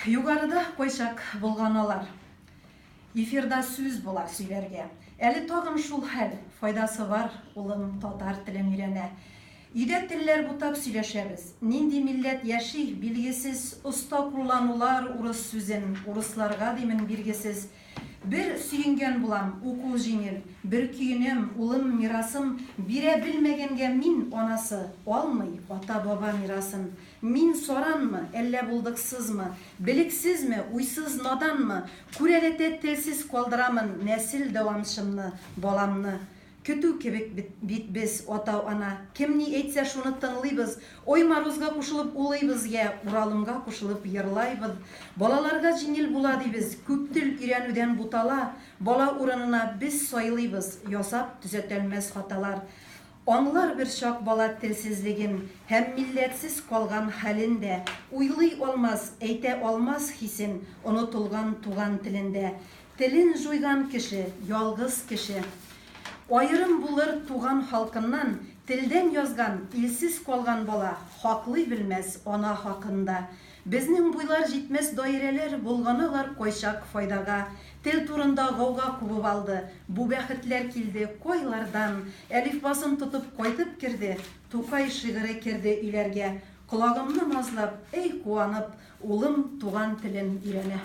Югарыда койшак болғаналар. Эфирда сүз болар сөйлерге. Әлі тағын шул хәл, файдасы бар, улым татар тілін үйрене. Үйде тіллер бұтап сөйлешебіз. Нинди милләт яши, билгесіз, ұста кулланулар урыс сүзін, урысларға деймін биргесіз. Bir сүйінген булам, укул жеңіл, bir күйінем, улым мирасым, бире білмегенге мин онасы, алмай ата-баба мирасын. Мин соранмы, әллә булдықсызмы, біліксізмі, уйсыз наданмы, күрелете телсіз колдырамын, нәсіл давамшымны, боламны. Көту кебек бит біз ата-ана, кемни әйтсә шуны тыңлыйбыз, ой марузга кушылып улыйбыз, я уралымга кушылып йырлайбыз. Балаларга жеңіл була дейбіз, күп тел өйрәнүдән бутала, бала урынына біз сайлыйбыз, ясап түзәтелмәс хаталар. Аңлар bir шак бала телсезлеген, һәм милләтсез калган хәлендә, уйлый алмас, әйтә алмас хисен, онытылган туган телендә. Телен жуйган кеше, ялгыз кеше. Айырым булыр туган халкыннан, телдән язган, илсіз калган бала, хаклый белмәс ана хакында. Безнең буйлар җитмәс даирәләр булганалар койшак файдага. Тел турында гауга кубып алды, бу бәхетләр килде койлардан. Әлифбасын тотып кайтып кирде, Тукай шигыре кирде өйләргә. Колагымны назлап, эй куанып, улым туган телен өйрәнә.